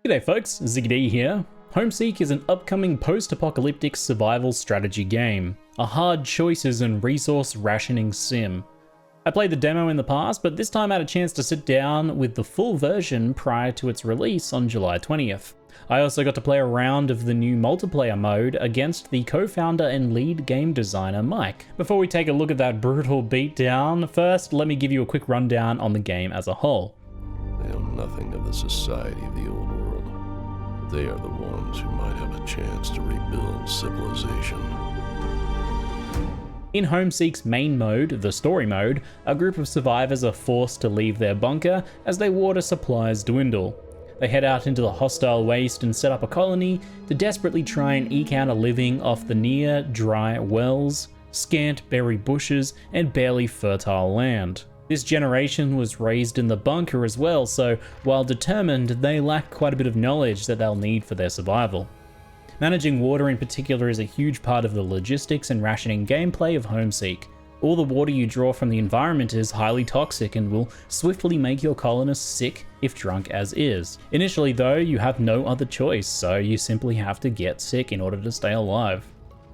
G'day folks, Ziggy here. Homeseek is an upcoming post-apocalyptic survival strategy game, a hard choices and resource rationing sim. I played the demo in the past, but this time I had a chance to sit down with the full version prior to its release on July 20th. I also got to play a round of the new multiplayer mode against the co-founder and lead game designer Mike. Before we take a look at that brutal beatdown, first let me give you a quick rundown on the game as a whole. They know nothing of the society of the old world. They are the ones who might have a chance to rebuild civilization. In Homeseek's main mode, the story mode, a group of survivors are forced to leave their bunker as their water supplies dwindle. They head out into the hostile waste and set up a colony to desperately try and eke out a living off the near dry wells, scant berry bushes, and barely fertile land. This generation was raised in the bunker as well, so while determined, they lack quite a bit of knowledge that they'll need for their survival. Managing water in particular is a huge part of the logistics and rationing gameplay of Homeseek. All the water you draw from the environment is highly toxic and will swiftly make your colonists sick if drunk as is. Initially though, you have no other choice, so you simply have to get sick in order to stay alive.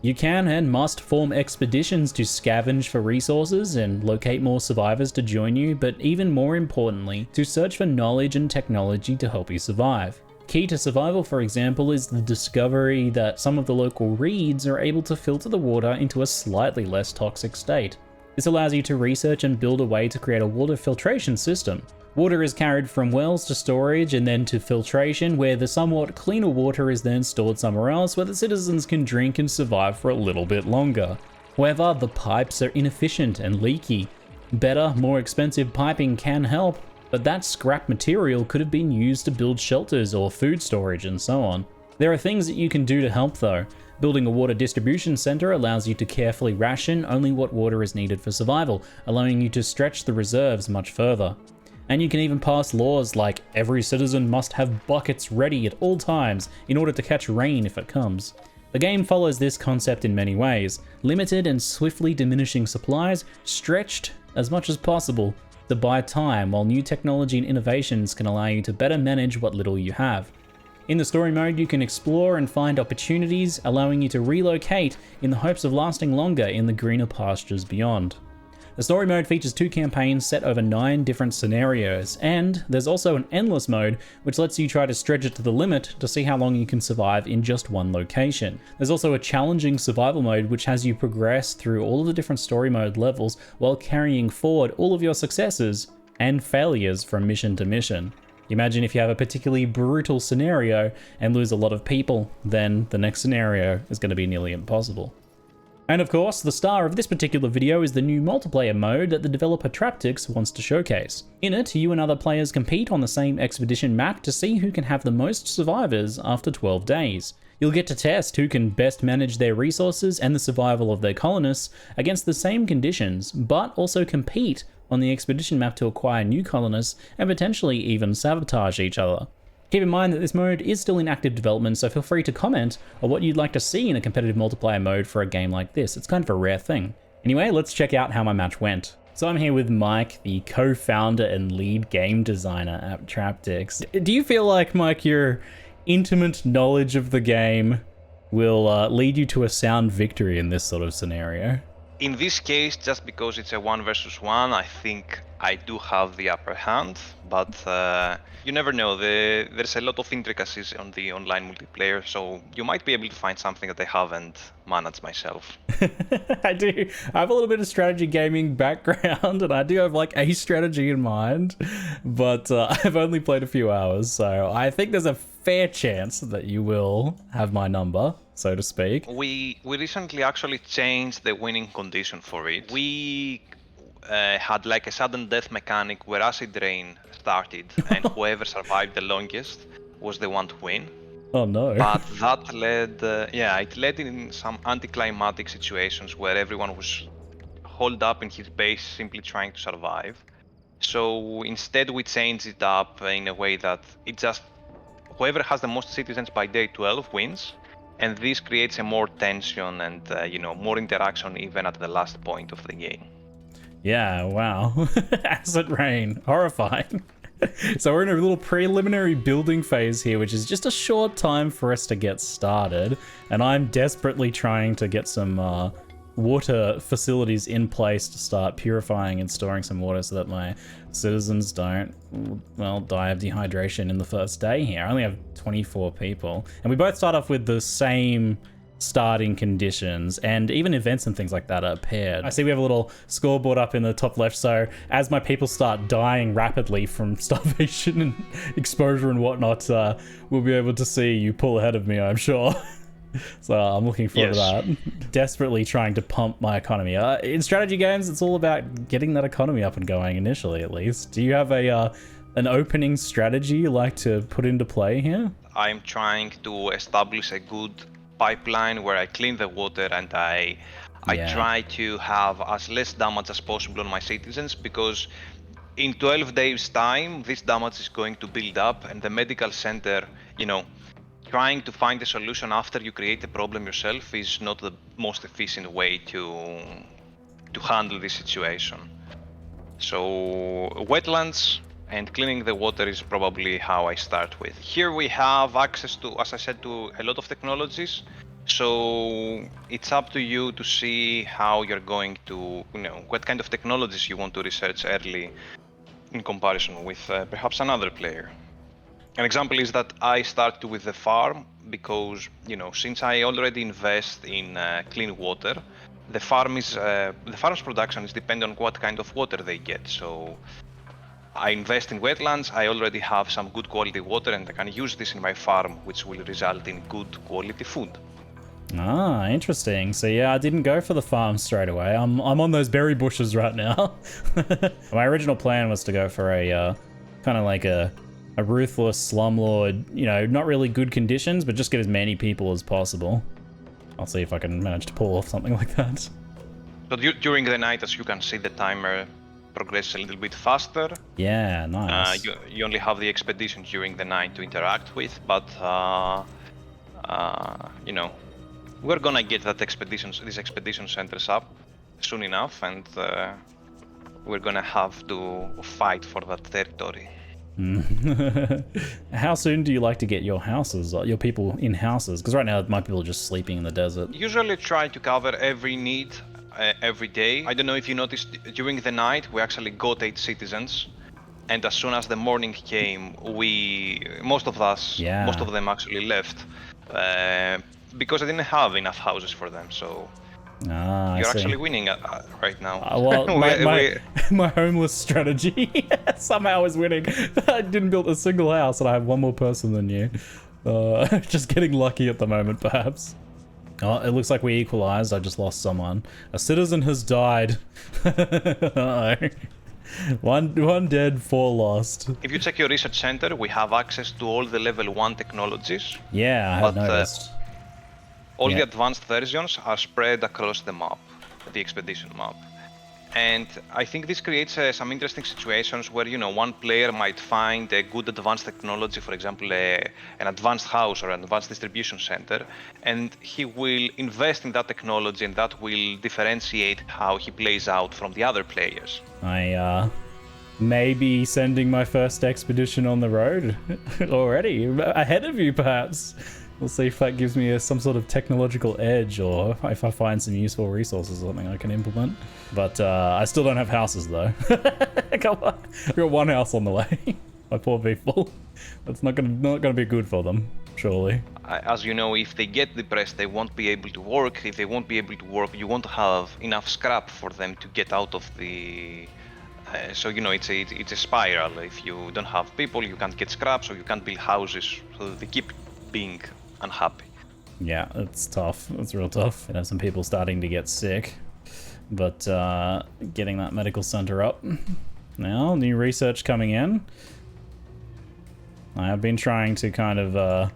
You can and must form expeditions to scavenge for resources and locate more survivors to join you, but even more importantly, to search for knowledge and technology to help you survive. Key to survival, for example, is the discovery that some of the local reeds are able to filter the water into a slightly less toxic state. This allows you to research and build a way to create a water filtration system. Water is carried from wells to storage and then to filtration, where the somewhat cleaner water is then stored somewhere else where the citizens can drink and survive for a little bit longer. However, the pipes are inefficient and leaky. Better, more expensive piping can help, but that scrap material could have been used to build shelters or food storage and so on. There are things that you can do to help though. Building a water distribution center allows you to carefully ration only what water is needed for survival, allowing you to stretch the reserves much further. And you can even pass laws like every citizen must have buckets ready at all times in order to catch rain if it comes. The game follows this concept in many ways, limited and swiftly diminishing supplies stretched as much as possible to buy time, while new technology and innovations can allow you to better manage what little you have. In the story mode, you can explore and find opportunities, allowing you to relocate in the hopes of lasting longer in the greener pastures beyond. The story mode features 2 campaigns set over 9 different scenarios, and there's also an endless mode which lets you try to stretch it to the limit to see how long you can survive in just one location. There's also a challenging survival mode which has you progress through all of the different story mode levels while carrying forward all of your successes and failures from mission to mission. Imagine if you have a particularly brutal scenario and lose a lot of people, then the next scenario is going to be nearly impossible. And of course, the star of this particular video is the new multiplayer mode that the developer Traptix wants to showcase. In it, you and other players compete on the same expedition map to see who can have the most survivors after 12 days. You'll get to test who can best manage their resources and the survival of their colonists against the same conditions, but also compete on the expedition map to acquire new colonists and potentially even sabotage each other. Keep in mind that this mode is still in active development, so feel free to comment on what you'd like to see in a competitive multiplayer mode for a game like this. It's kind of a rare thing. Anyway, let's check out how my match went. So I'm here with Mike, the co-founder and lead game designer at Traptix. Do you feel like, Mike, your intimate knowledge of the game will lead you to a sound victory in this sort of scenario? In this case, just because it's a 1 versus 1, I think I do have the upper hand, but you never know. There's a lot of intricacies on the online multiplayer, so you might be able to find something that I haven't managed myself. I do. I have a little bit of strategy gaming background, and I do have like a strategy in mind, but I've only played a few hours, so I think there's a fair chance that you will have my number, so to speak. We recently actually changed the winning condition for it. We had like a sudden death mechanic where acid rain started, and whoever survived the longest was the one to win. Oh no. But that led, it led in some anticlimactic situations where everyone was holed up in his base simply trying to survive. So instead we changed it up in a way that it just, whoever has the most citizens by day 12 wins, and this creates a more tension and more interaction even at the last point of the game. Yeah, wow. Acid rain, horrifying. So we're in a little preliminary building phase here, which is just a short time for us to get started. And I'm desperately trying to get some water facilities in place to start purifying and storing some water so that my citizens don't, well, die of dehydration in the first day here. I only have 24 people. And we both start off with the same starting conditions, and even events and things like that are paired. I see we have a little scoreboard up in the top left, so as my people start dying rapidly from starvation and exposure and whatnot, we'll be able to see you pull ahead of me, I'm sure. So I'm looking forward to that. Desperately trying to pump my economy. In strategy games, it's all about getting that economy up and going initially, at least. Do you have an opening strategy you like to put into play here? I'm trying to establish a good pipeline where I clean the water and I try to have as less damage as possible on my citizens, because in 12 days time this damage is going to build up, and the medical center, you know, trying to find a solution after you create a problem yourself is not the most efficient way to handle this situation. So wetlands and cleaning the water is probably how I start with. Here we have access to, as I said, to a lot of technologies. So it's up to you to see how you're going to, you know, what kind of technologies you want to research early in comparison with perhaps another player. An example is that I start with the farm because, you know, since I already invest in clean water, the farm's production is dependent on what kind of water they get. So I invest in wetlands, I already have some good quality water, and I can use this in my farm, which will result in good quality food. Ah, interesting. So yeah, I didn't go for the farm straight away. I'm on those berry bushes right now. My original plan was to go for a kind of like a ruthless slumlord, you know, not really good conditions, but just get as many people as possible. I'll see if I can manage to pull off something like that. So during the night, as you can see, the timer progresses a little bit faster. Yeah, nice. You only have the expedition during the night to interact with, but you know, we're gonna get these expedition centers up soon enough, and we're gonna have to fight for that territory. How soon do you like to get your people in houses? Because right now my people are just sleeping in the desert. Usually try to cover every need every day. I don't know if you noticed, during the night we actually got 8 citizens, and as soon as the morning came, most of them actually left because I didn't have enough houses for them. So you're actually winning right now. Well, my homeless strategy somehow is winning. I didn't build a single house, and I have one more person than you. Just getting lucky at the moment, perhaps. Oh, it looks like we equalized. I just lost someone. A citizen has died. Uh-oh. One dead, 4 lost. If you check your research center, we have access to all the level 1 technologies. Yeah, I have noticed. All the advanced versions are spread across the map, the expedition map. And I think this creates some interesting situations where, you know, one player might find a good advanced technology, for example, an advanced house or an advanced distribution center, and he will invest in that technology, and that will differentiate how he plays out from the other players. I may be sending my first expedition on the road already, ahead of you perhaps. We'll see if that gives me some sort of technological edge, or if I find some useful resources or something I can implement. But I still don't have houses though. Come on, I've got 1 house on the way. My poor people. That's not gonna be good for them, surely. As you know, if they get depressed, they won't be able to work. If they won't be able to work, you won't have enough scrap for them to get out of the. So you know, it's a spiral. If you don't have people, you can't get scrap, so you can't build houses. So they keep being unhappy. Yeah, it's tough. It's real tough. You know, some people starting to get sick, but getting that medical center up. Now, new research coming in. I have been trying to kind of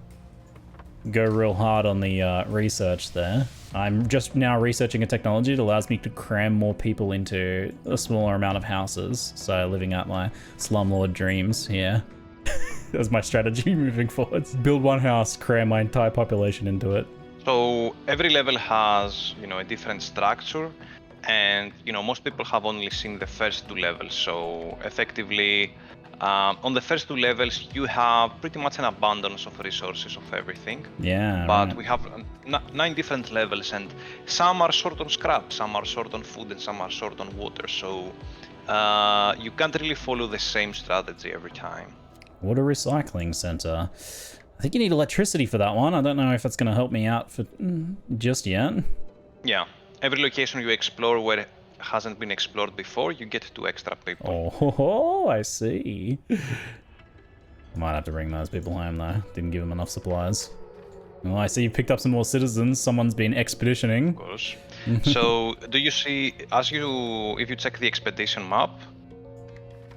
go real hard on the research there. I'm just now researching a technology that allows me to cram more people into a smaller amount of houses. So living out my slumlord dreams here. That's my strategy moving forwards. Build 1 house, cram my entire population into it. So every level has, you know, a different structure, and you know, most people have only seen the first 2 levels. So effectively, On the first 2 levels, you have pretty much an abundance of resources of everything. Yeah, But right. we have 9 different levels, and some are short on scrap, some are short on food, and some are short on water. So you can't really follow the same strategy every time. Water recycling center. I think you need electricity for that one. I don't know if it's going to help me out for just yet. Yeah, every location you explore where it hasn't been explored before, you get 2 extra people. Oh, I see. Might have to bring those people home though. Didn't give them enough supplies. Oh, I see you picked up some more citizens. Someone's been expeditioning. Of course. So, do you see, if you check the expedition map,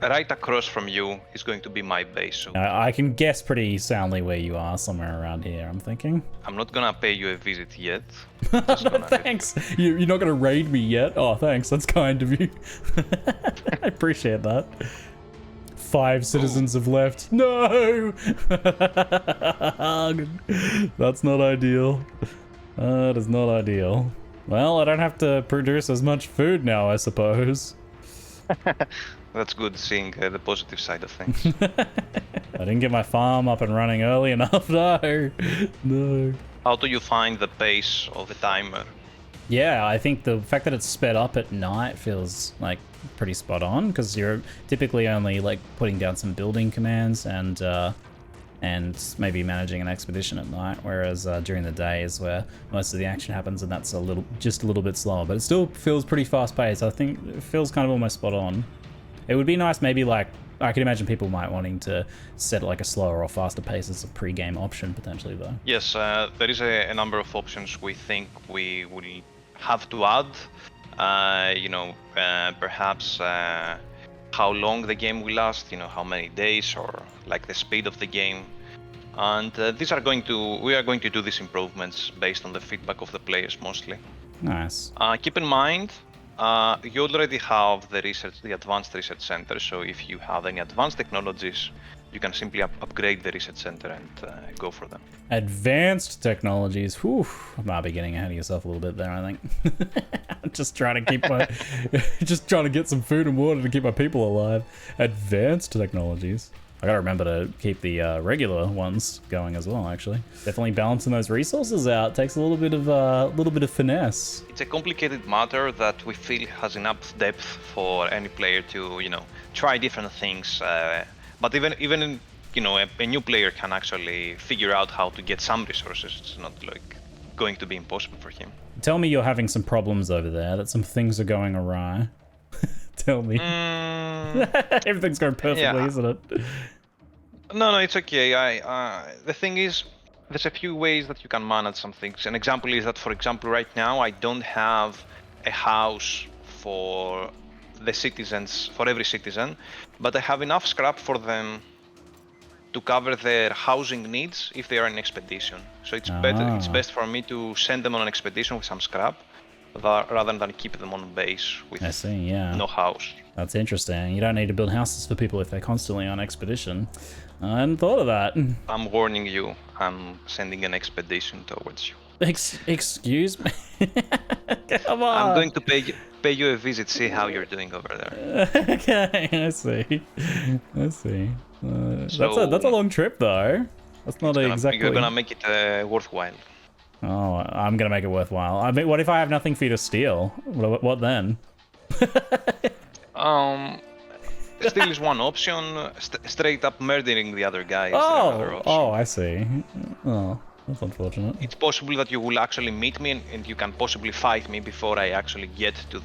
right across from you is going to be my base. So I can guess pretty soundly where you are, somewhere around here, I'm thinking. I'm not gonna pay you a visit yet. Thanks. You're not gonna raid me yet? Oh, thanks. That's kind of you. I appreciate that. 5 citizens have left. No! That's not ideal. That is not ideal. Well, I don't have to produce as much food now, I suppose. That's good, seeing the positive side of things. I didn't get my farm up and running early enough, no. No. How do you find the pace of the timer? Yeah, I think the fact that it's sped up at night feels like pretty spot on, because you're typically only like putting down some building commands and maybe managing an expedition at night, whereas during the day is where most of the action happens, and that's just a little bit slower, but it still feels pretty fast paced. I think it feels kind of almost spot on. It would be nice, maybe like, I can imagine people might wanting to set like a slower or faster pace as a pre-game option potentially though. Yes, there is a number of options we think we will have to add. Perhaps how long the game will last, how many days, or like the speed of the game. And we are going to do these improvements based on the feedback of the players mostly. Nice. Keep in mind, you already have the advanced research center, so if you have any advanced technologies, you can simply upgrade the research center and go for them. Advanced technologies. Whew. I might be getting ahead of yourself a little bit there, I think. I'm just trying to keep just trying to get some food and water to keep my people alive. Advanced technologies. I gotta remember to keep the regular ones going as well, actually. Definitely balancing those resources out takes a little bit of finesse. It's a complicated matter that we feel has enough depth for any player to, try different things. But even a new player can actually figure out how to get some resources. It's not like going to be impossible for him. Tell me you're having some problems over there, that some things are going awry. Tell me. Everything's going perfectly, isn't it? No, it's okay. The thing is, there's a few ways that you can manage some things. An example is that, for example, right now I don't have a house for the citizens, for every citizen, but I have enough scrap for them to cover their housing needs if they are in expedition. So it's better. It's best for me to send them on an expedition with some scrap, rather than keep them on base with no house. That's interesting. You don't need to build houses for people if they're constantly on expedition. I hadn't thought of that. I'm warning you. I'm sending an expedition towards you. Excuse me? Come on. I'm going to pay you a visit, see how you're doing over there. Okay, I see. That's a long trip, though. That's not exactly... You're gonna make it worthwhile. Oh, I'm gonna make it worthwhile. I mean, what if I have nothing for you to steal? What then? Still is one option. Straight up murdering the other guy is another option. Oh, I see. Oh, that's unfortunate. It's possible that you will actually meet me and you can possibly fight me before I actually get to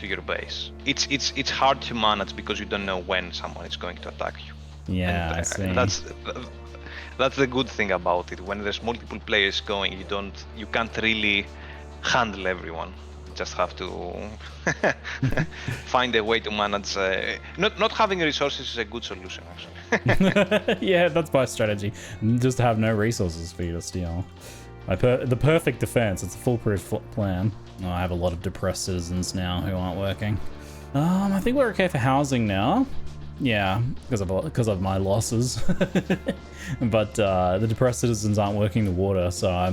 your base. It's hard to manage because you don't know when someone is going to attack you. Yeah, and, I see. That's the good thing about it. When there's multiple players going, you can't really handle everyone. Just have to find a way to manage. Not having resources is a good solution, actually. Yeah, that's my strategy. Just have no resources for you to steal. The perfect defense. It's a foolproof plan. Oh, I have a lot of depressed citizens now who aren't working. I think we're okay for housing now. Yeah, because of my losses. But the depressed citizens aren't working the water, so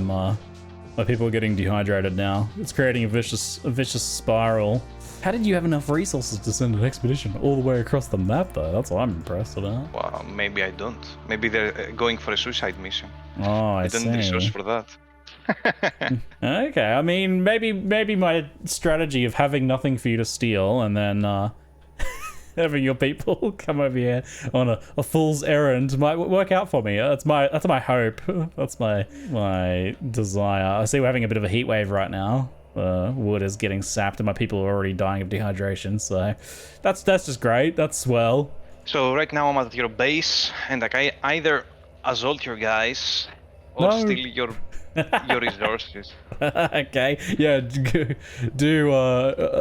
my people are getting dehydrated now. It's creating a vicious spiral. How did you have enough resources to send an expedition all the way across the map, though? That's what I'm impressed about. Well, maybe I don't. Maybe they're going for a suicide mission. Oh, I I don't resource see. for that. Okay, I mean, maybe my strategy of having nothing for you to steal and then having your people come over here on a fool's errand might work out for me. That's my hope. That's my desire. I see we're having a bit of a heat wave right now. Wood is getting sapped and my people are already dying of dehydration, so that's just great. That's swell. So right now I'm at your base, and like I either assault your guys or No. steal your resources. Okay, yeah,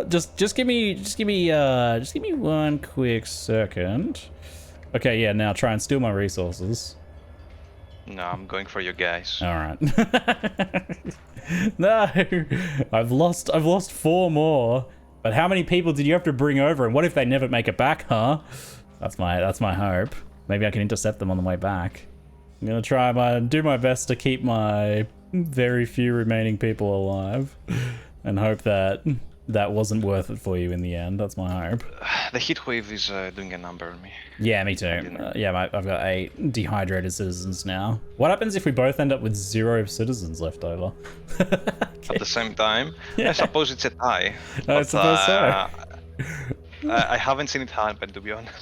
just give me one quick second. Okay, yeah, now try and steal my resources. No, I'm going for your guys. All right. No, I've lost 4 more. But how many people did you have to bring over? And what if they never make it back, huh? That's my hope. Maybe I can intercept them on the way back. I'm gonna try do my best to keep my very few remaining people alive, and hope that wasn't worth it for you in the end. That's my hope. The heat wave is doing a number on me. Yeah, me too. Yeah, I've got 8 dehydrated citizens now. What happens if we both end up with 0 citizens left over? At the same time? Yeah. I suppose it's a tie. I suppose so. I haven't seen it happen, to be honest.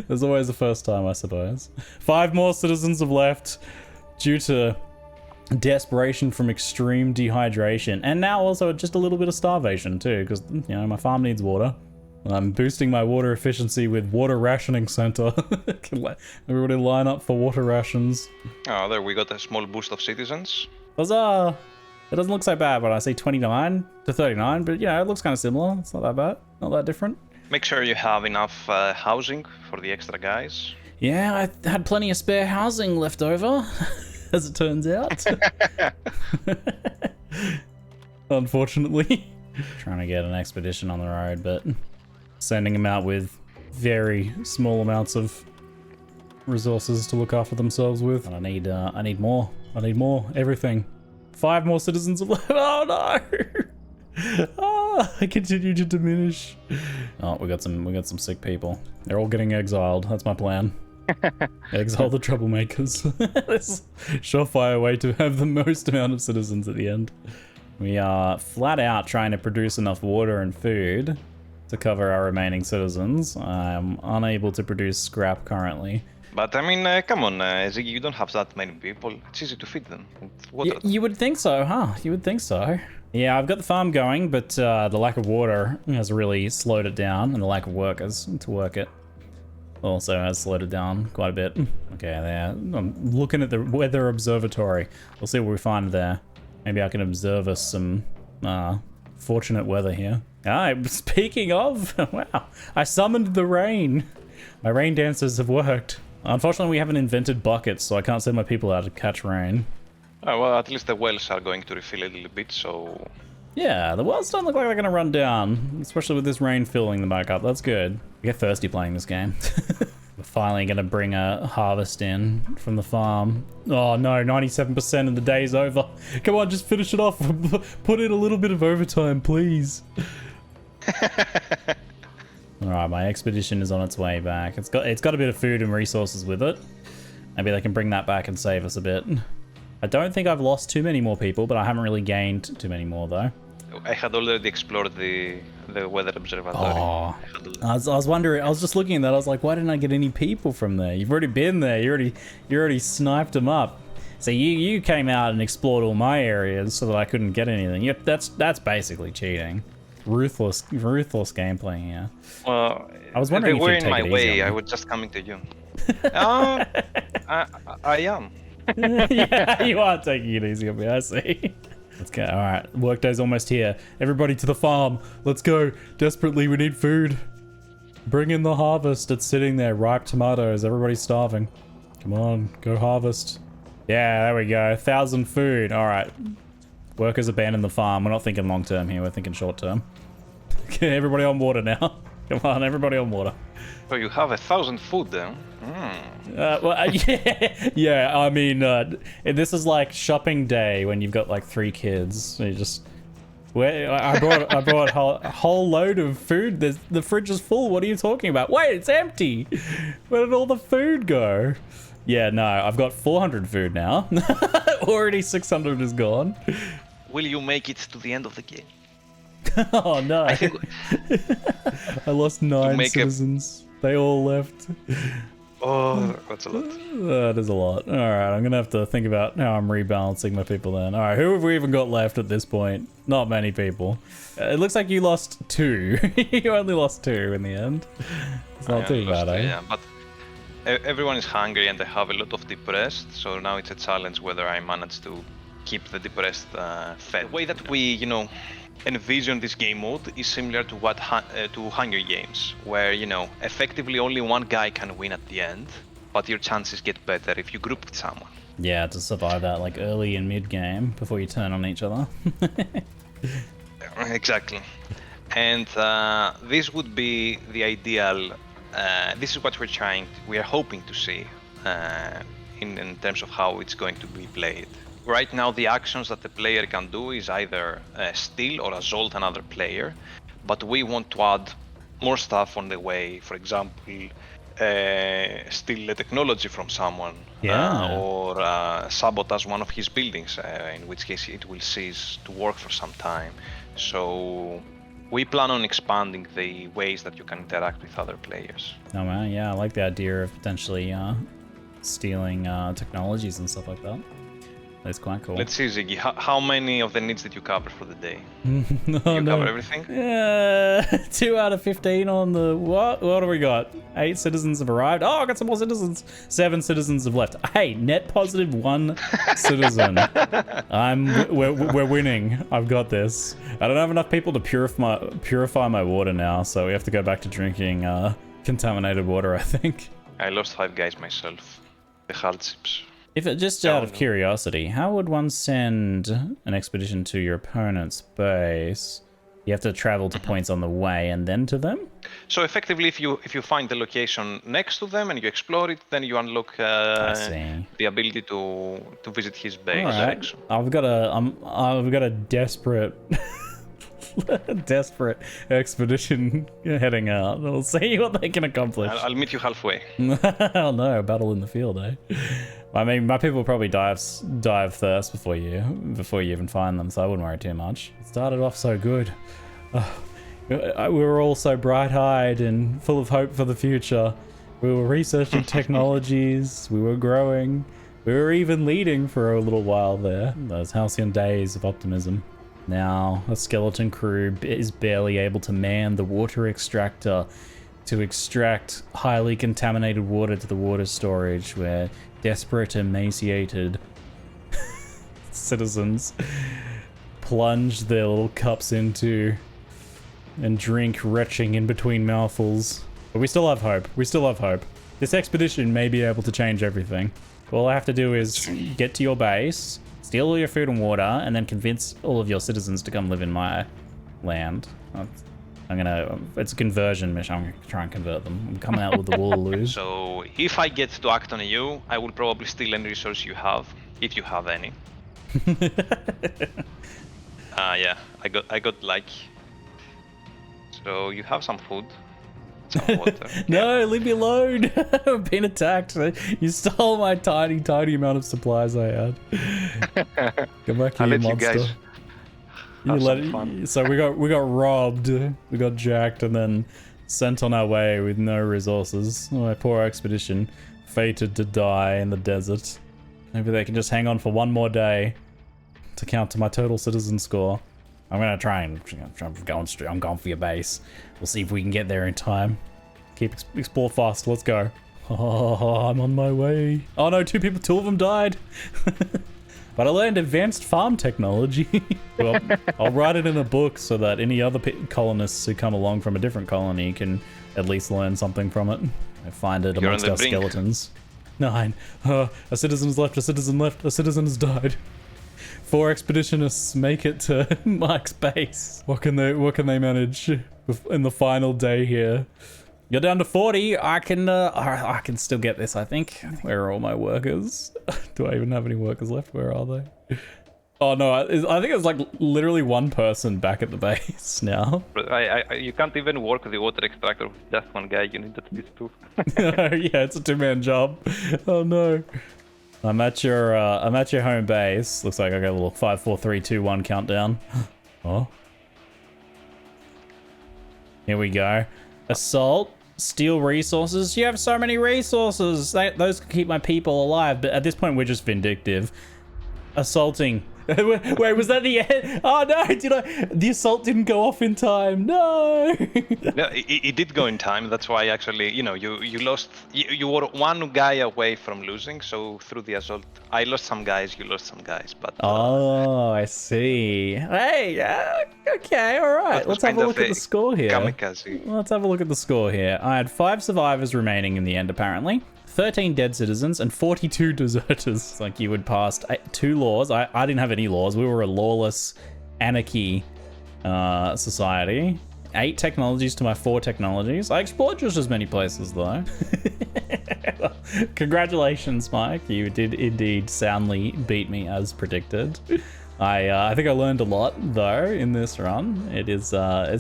There's always the first time, I suppose. 5 more citizens have left due to desperation from extreme dehydration, and now also just a little bit of starvation too, because my farm needs water. I'm boosting my water efficiency with water rationing center. Everybody line up for water rations. Oh, there we got a small boost of citizens. Huzzah! It doesn't look so bad when I say 29 to 39, but it looks kind of similar. It's not that bad, not that different. Make sure you have enough housing for the extra guys. Yeah, I had plenty of spare housing left over, as it turns out. Unfortunately. Trying to get an expedition on the road, but sending them out with very small amounts of resources to look after themselves with. And I need more. Everything. 5 more citizens have left. Oh no! I continue to diminish. Oh, we got some sick people. They're all getting exiled. That's my plan. Exile the troublemakers. This surefire way to have the most amount of citizens at the end. We are flat out trying to produce enough water and food to cover our remaining citizens. I'm unable to produce scrap currently. But I mean, come on, Ziggy, you don't have that many people. It's easy to feed them. You would think so, huh? You would think so. Yeah, I've got the farm going, but the lack of water has really slowed it down, and the lack of workers to work it also has slowed it down quite a bit. Okay, there. I'm looking at the weather observatory. We'll see what we find there. Maybe I can observe us some fortunate weather here. Speaking of, wow, I summoned the rain. My rain dancers have worked. Unfortunately, we haven't invented buckets, so I can't send my people out to catch rain. Oh, well, at least the wells are going to refill a little bit, so... Yeah, the wells don't look like they're going to run down, especially with this rain filling them back up. That's good. I get thirsty playing this game. We're finally going to bring a harvest in from the farm. Oh no, 97% of the day's over. Come on, just finish it off. Put in a little bit of overtime, please. Alright, my expedition is on its way back. It's got a bit of food and resources with it. Maybe they can bring that back and save us a bit. I don't think I've lost too many more people, but I haven't really gained too many more though. I had already explored the weather observatory. Oh, I was wondering. I was just looking at that. I was like, why didn't I get any people from there? You've already been there. You already sniped them up. So you came out and explored all my areas so that I couldn't get anything. Yep, that's basically cheating. Ruthless gameplay here. Well, I was wondering if if they were you'd in take my it way, easy on I me. would just coming to you. I am. Yeah, you are taking it easy on me. I see. Let's go. All right, workday's almost here. Everybody to the farm. Let's go. Desperately, we need food. Bring in the harvest. It's sitting there, ripe tomatoes. Everybody's starving. Come on, go harvest. Yeah, there we go. 1,000 food. All right. Workers abandon the farm. We're not thinking long term here. We're thinking short term. Okay, everybody on water now. Come on, everybody on water. So you have 1,000 food then? Yeah. I mean, this is like shopping day when you've got like 3 kids. You just Where I brought a whole load of food. The fridge is full. What are you talking about? Wait, it's empty. Where did all the food go? Yeah, no, I've got 400 food now. Already 600 is gone. Will you make it to the end of the game? Oh no. I think I lost 9 citizens. They all left. Oh, that's a lot. That is a lot. All right, I'm gonna have to think about how I'm rebalancing my people then. All right, who have we even got left at this point? Not many people. It looks like you lost 2. You only lost 2 in the end. It's not too bad, eh? Yeah, but everyone is hungry and I have a lot of depressed, so now it's a challenge whether I manage to keep the depressed fed. The way that we, envision this game mode is similar to what to Hunger Games, where effectively only one guy can win at the end, but your chances get better if you group with someone. Yeah, to survive that like early and mid game before you turn on each other. Exactly, and this would be the ideal. This is what we are hoping to see in terms of how it's going to be played. Right now, the actions that the player can do is either steal or assault another player, but we want to add more stuff on the way. For example, steal the technology from someone, or sabotage one of his buildings, in which case it will cease to work for some time. So we plan on expanding the ways that you can interact with other players. Oh man, yeah, I like the idea of potentially stealing technologies and stuff like that. That's quite cool. Let's see, Ziggy, how many of the needs did you cover for the day? No, cover everything? 2 out of 15 on the... What do we got? 8 citizens have arrived. Oh, I got some more citizens. 7 citizens have left. Hey, net positive 1 citizen. We're winning. I've got this. I don't have enough people to purify my water now, so we have to go back to drinking contaminated water, I think. I lost 5 guys myself. The hardships. If it just out of curiosity, how would one send an expedition to your opponent's base? You have to travel to points on the way and then to them? So effectively, if you find the location next to them and you explore it, then you unlock the ability to visit his base. All right. I've got a desperate desperate expedition heading out. We'll see what they can accomplish. I'll meet you halfway. Oh no, battle in the field, eh? I mean, my people will probably die of thirst before you even find them, so I wouldn't worry too much. It started off so good. We were all so bright-eyed and full of hope for the future. We were researching technologies, we were growing, we were even leading for a little while there. Those halcyon days of optimism. Now, a skeleton crew is barely able to man the water extractor to extract highly contaminated water to the water storage, where desperate, emaciated citizens plunge their little cups into and drink, retching in between mouthfuls. But we still have hope. We still have hope. This expedition may be able to change everything. All I have to do is get to your base, steal all your food and water, and then convince all of your citizens to come live in my land. It's a conversion mission. I'm gonna try and convert them. I'm coming out with the Woolaloos. So if I get to act on you, I will probably steal any resource you have, if you have any. Yeah, I got like. So you have some food, some water. No, leave me alone. I've been attacked. You stole my tiny amount of supplies I had. Come back here, you monster. So we got robbed, we got jacked, and then sent on our way with no resources. My poor expedition, fated to die in the desert. Maybe they can just hang on for one more day to count to my total citizen score. I'm gonna try and I'm going for your base. We'll see if we can get there in time. Explore fast. Let's go. Oh, I'm on my way. Oh no, two of them died. But I learned advanced farm technology. Well, I'll write it in a book so that any other colonists who come along from a different colony can at least learn something from it. I find it amongst our skeletons. 9. A citizen's left, a citizen left, a citizen has died. 4 expeditionists make it to Mike's base. What can they manage in the final day here? You're down to 40. I can still get this, I think. Where are all my workers? Do I even have any workers left? Where are they? Oh no, I think it's like literally one person back at the base now. You can't even work the water extractor with just one guy. You need at least two. Yeah, it's a two-man job. Oh no. I'm at your home base. Looks like I got a little 5, 4, 3, 2, 1 countdown. Oh. Here we go. Assault. Steal resources. You have so many resources. Those can keep my people alive. But at this point, we're just vindictive. Assaulting. Wait, was that the end? Oh no! The assault didn't go off in time. No. No, it did go in time. That's why actually, you lost. You were one guy away from losing. So through the assault, I lost some guys. You lost some guys. But oh, I see. Hey, okay, all right. Let's have a look at the score here. Kamikaze. Let's have a look at the score here. I had 5 survivors remaining in the end, apparently. 13 dead citizens and 42 deserters. Like you would pass 2 laws. I didn't have any laws. We were a lawless anarchy society. 8 technologies to my 4 technologies. I explored just as many places though. Congratulations, Mike. You did indeed soundly beat me as predicted. I think I learned a lot though in this run. It's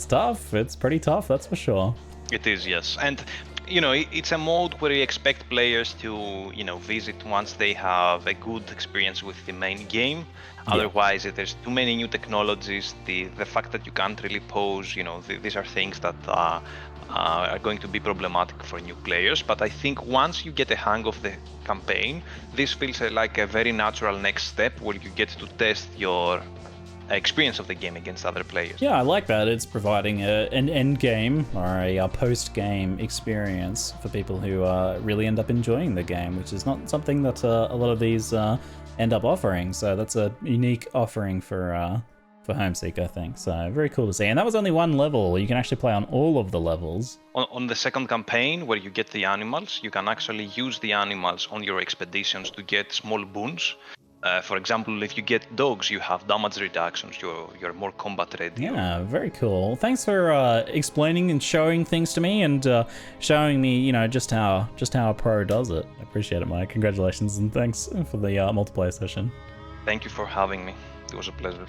tough. It's pretty tough, that's for sure. It is, yes. And it's a mode where you expect players to, visit once they have a good experience with the main game. Yeah. Otherwise, if there's too many new technologies, the fact that you can't really pose, these are things that are going to be problematic for new players. But I think once you get a hang of the campaign, this feels like a very natural next step where you get to test your experience of the game against other players. Yeah, I like that. It's providing an end game or a post game experience for people who really end up enjoying the game, which is not something that a lot of these end up offering. So that's a unique offering for Homeseek, I think. So very cool to see. And that was only 1 level. You can actually play on all of the levels. On the second campaign, where you get the animals, you can actually use the animals on your expeditions to get small boons. For example, if you get dogs, you have damage reductions. You're more combat ready. Yeah, very cool. Thanks for explaining and showing things to me and showing me, just how a pro does it. I appreciate it, Mike. Congratulations and thanks for the multiplayer session. Thank you for having me. It was a pleasure.